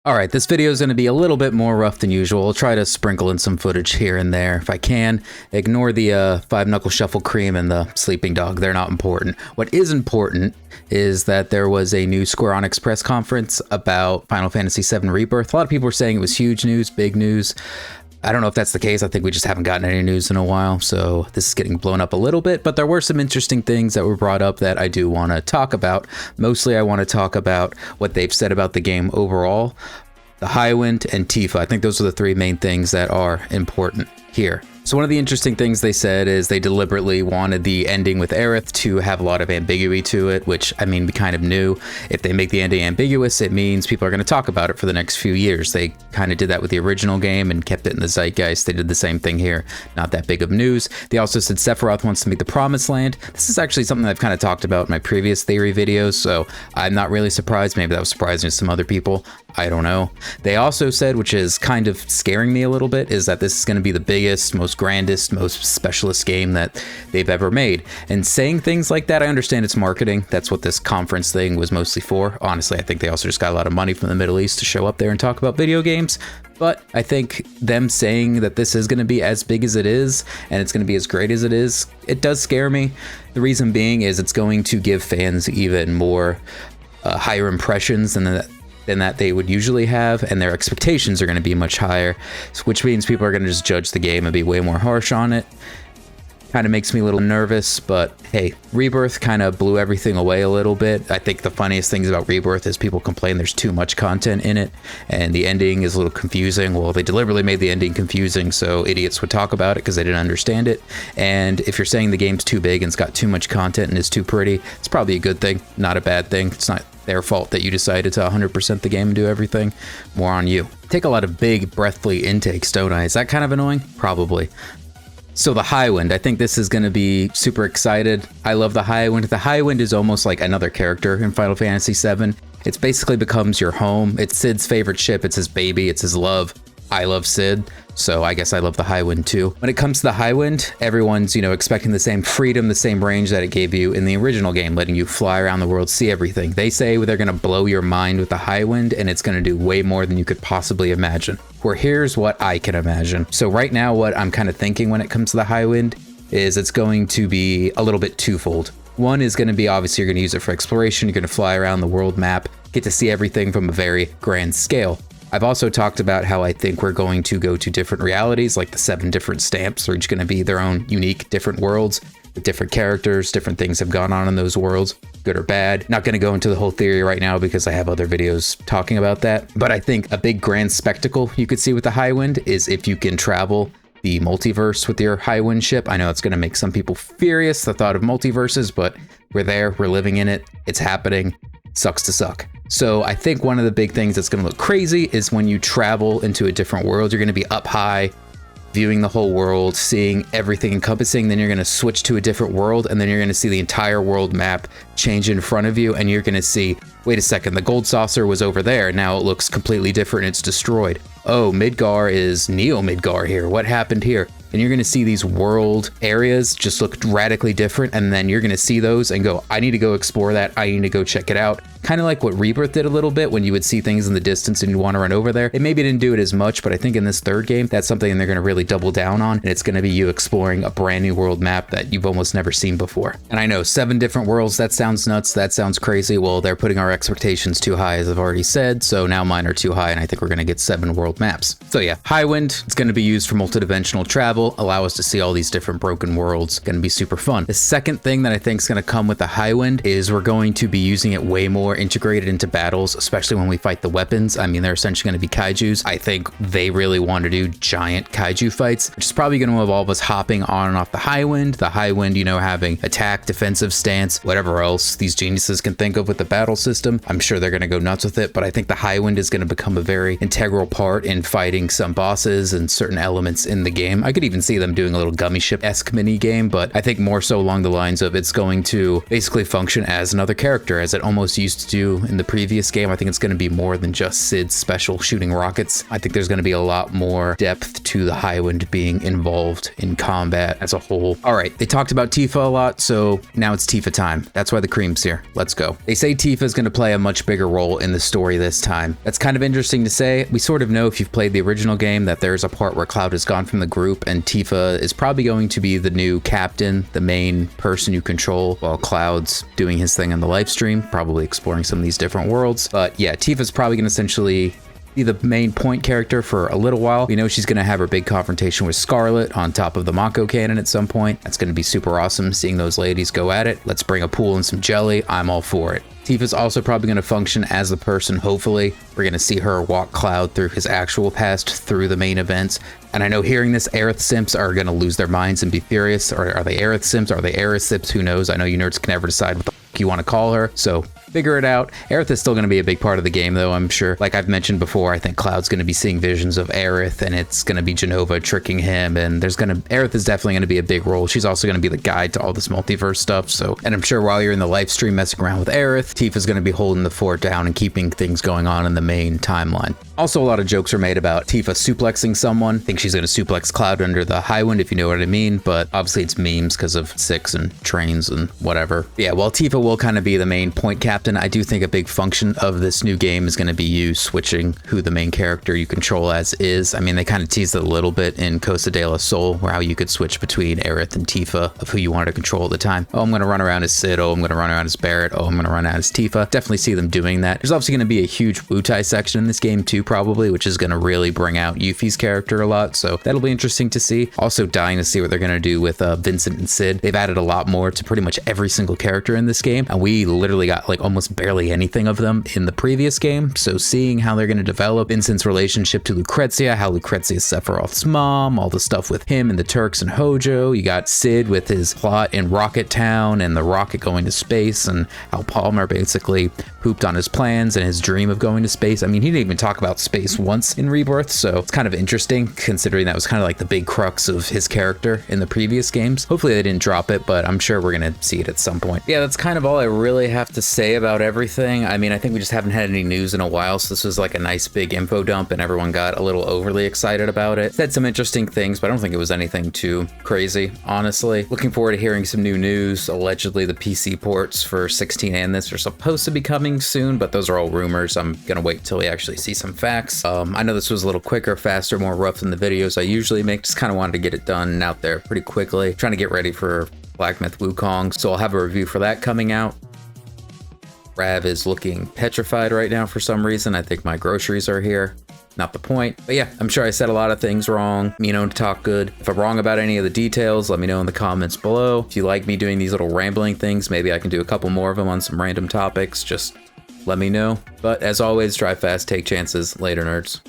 Alright, this video is going to be a little bit more rough than usual. I'll try to sprinkle in some footage here and there if I can. Ignore the 5-knuckle shuffle cream and the sleeping dog. They're not important. What is important is that there was a new Square Enix press conference about Final Fantasy VII Rebirth. A lot of people were saying it was huge news, big news. I don't know if that's the case. I think we just haven't gotten any news in a while, so this is getting blown up a little bit, but there were some interesting things that were brought up that I do want to talk about. Mostly I want to talk about what they've said about the game overall, the Highwind, and Tifa. I think those are the three main things that are important here. So one of the interesting things they said is they deliberately wanted the ending with Aerith to have a lot of ambiguity to it, which, I mean, we kind of knew. If they make the ending ambiguous, it means people are going to talk about it for the next few years. They kind of did that with the original game and kept it in the zeitgeist. They did the same thing here. Not that big of news. They also said Sephiroth wants to make the Promised Land. This is actually something I've kind of talked about in my previous theory videos, so I'm not really surprised. Maybe that was surprising to some other people. I don't know. They also said, which is kind of scaring me a little bit, is that this is going to be the biggest, most grandest, most specialist game that they've ever made. And saying things like that, I understand it's marketing. That's what this conference thing was mostly for. Honestly, I think they also just got a lot of money from the Middle East to show up there and talk about video games. But I think them saying that this is going to be as big as it is and it's going to be as great as it is, it does scare me. The reason being is it's going to give fans even more higher impressions than that they would usually have, and their expectations are going to be much higher, which means people are going to just judge the game and be way more harsh on it. Kind of makes me a little nervous, but hey, Rebirth kind of blew everything away a little bit. I think the funniest things about Rebirth is people complain there's too much content in it, and the ending is a little confusing. Well, they deliberately made the ending confusing so idiots would talk about it because they didn't understand it. And if you're saying the game's too big and it's got too much content and is too pretty, it's probably a good thing, not a bad thing. It's not their fault that you decided to 100% the game and do everything. More on you. Take a lot of big, breathly intakes, don't I? Is that kind of annoying? Probably. So the Highwind, I think this is going to be super excited. I love the Highwind. The Highwind is almost like another character in Final Fantasy VII. It's basically becomes your home. It's Cid's favorite ship. It's his baby. It's his love. I love Cid, so I guess I love the Highwind too. When it comes to the Highwind, everyone's, expecting the same freedom, the same range that it gave you in the original game, letting you fly around the world, see everything. They say they're going to blow your mind with the Highwind, and it's going to do way more than you could possibly imagine. Where here's what I can imagine. So right now, what I'm kind of thinking when it comes to the Highwind is it's going to be a little bit twofold. One is going to be, obviously, you're going to use it for exploration. You're going to fly around the world map, get to see everything from a very grand scale. I've also talked about how I think we're going to go to different realities, like the 7 different stamps are each going to be their own unique different worlds with different characters. Different things have gone on in those worlds, good or bad. Not going to go into the whole theory right now because I have other videos talking about that. But I think a big grand spectacle you could see with the Highwind is if you can travel the multiverse with your Highwind ship. I know it's going to make some people furious, the thought of multiverses, but we're there, we're living in it, it's happening. Sucks to suck. So I think one of the big things that's going to look crazy is when you travel into a different world. You're going to be up high, viewing the whole world, seeing everything encompassing. Then you're going to switch to a different world, and then you're going to see the entire world map change in front of you, and you're going to see, wait a second, the gold saucer was over there. Now it looks completely different. It's destroyed. Oh, Midgar is Neo Midgar here. What happened here? And you're going to see these world areas just look radically different, and then you're going to see those and go, I need to go explore that. I need to go check it out. Kind of like what Rebirth did a little bit when you would see things in the distance and you want to run over there. It maybe didn't do it as much, but I think in this third game, that's something they're going to really double down on, and it's going to be you exploring a brand new world map that you've almost never seen before. And I know 7 different worlds, that sounds nuts, that sounds crazy. Well, they're putting our expectations too high, as I've already said, so now mine are too high, and I think we're going to get 7 world maps. So yeah, Highwind, it's going to be used for multidimensional travel, allow us to see all these different broken worlds. Going to be super fun. The second thing that I think is going to come with the Highwind is we're going to be using it way more integrated into battles, especially when we fight the weapons. I mean, they're essentially going to be kaijus. I think they really want to do giant kaiju fights, which is probably going to involve us hopping on and off the Highwind. The Highwind, having attack, defensive stance, whatever else these geniuses can think of with the battle system. I'm sure they're going to go nuts with it, but I think the Highwind is going to become a very integral part in fighting some bosses and certain elements in the game. I could even see them doing a little gummy ship-esque mini game, but I think more so along the lines of it's going to basically function as another character, as it almost used to do in the previous game. I think it's going to be more than just Cid's special shooting rockets. I think there's going to be a lot more depth to the Highwind being involved in combat as a whole. All right, they talked about Tifa a lot, so now it's Tifa time. That's why the cream's here. Let's go. They say Tifa is going to play a much bigger role in the story this time. That's kind of interesting to say. We sort of know if you've played the original game that there's a part where Cloud has gone from the group and Tifa is probably going to be the new captain, the main person you control while Cloud's doing his thing on the live stream, probably exploring some of these different worlds. But yeah, Tifa's probably going to essentially be the main point character for a little while. We know she's going to have her big confrontation with Scarlet on top of the Mako cannon at some point. That's going to be super awesome seeing those ladies go at it. Let's bring a pool and some jelly. I'm all for it. Tifa's also probably going to function as the person, hopefully. We're going to see her walk Cloud through his actual past, through the main events. And I know hearing this, Aerith simps are going to lose their minds and be furious. Or are they Aerith simps? Are they Aerith simps? Who knows? I know you nerds can never decide what the fuck you want to call her. So figure it out. Aerith is still going to be a big part of the game, though, I'm sure. Like I've mentioned before, I think Cloud's going to be seeing visions of Aerith, and it's going to be Jenova tricking him. And Aerith is definitely going to be a big role. She's also going to be the guide to all this multiverse stuff. So, and I'm sure while you're in the live stream messing around with Aerith, Tifa's going to be holding the fort down and keeping things going on in the main timeline. Also, a lot of jokes are made about Tifa suplexing someone. I think she's going to suplex Cloud under the Highwind, if you know what I mean. But obviously it's memes because of Six and trains and whatever. Yeah, while Tifa will kind of be the main point captain, I do think a big function of this new game is going to be you switching who the main character you control as is. I mean, they kind of teased it a little bit in Costa de la Sol, where how you could switch between Aerith and Tifa of who you wanted to control at the time. Oh, I'm going to run around as Cid. Oh, I'm going to run around as Barret. Oh, I'm going to run out as Tifa. Definitely see them doing that. There's obviously going to be a huge Wutai section in this game too, probably, which is going to really bring out Yuffie's character a lot. So that'll be interesting to see. Also dying to see what they're going to do with Vincent and Cid. They've added a lot more to pretty much every single character in this game. And we literally got like almost barely anything of them in the previous game. So seeing how they're going to develop Vincent's relationship to Lucrezia, how Lucrezia is Sephiroth's mom, all the stuff with him and the Turks and Hojo. You got Cid with his plot in Rocket Town and the rocket going to space, and how Palmer basically pooped on his plans and his dream of going to space. I mean, he didn't even talk about space once in Rebirth, so it's kind of interesting considering that was kind of like the big crux of his character in the previous games. Hopefully they didn't drop it, but I'm sure we're going to see it at some point. Yeah, that's kind of all I really have to say about everything. I mean, I think we just haven't had any news in a while, so this was like a nice big info dump and everyone got a little overly excited about it. Said some interesting things, but I don't think it was anything too crazy, honestly. Looking forward to hearing some new news. Allegedly the PC ports for 16 and this are supposed to be coming soon, but those are all rumors. I'm gonna wait till we actually see some facts. I know this was a little quicker, faster, more rough than the videos I usually make. Just kind of wanted to get it done and out there pretty quickly. Trying to get ready for Black Myth Wukong, so I'll have a review for that coming out. Rav is looking petrified right now for some reason. I think my groceries are here. Not the point. But yeah, I'm sure I said a lot of things wrong. You know, to talk good. If I'm wrong about any of the details, let me know in the comments below. If you like me doing these little rambling things, maybe I can do a couple more of them on some random topics. Just let me know. But as always, drive fast, take chances. Later, nerds.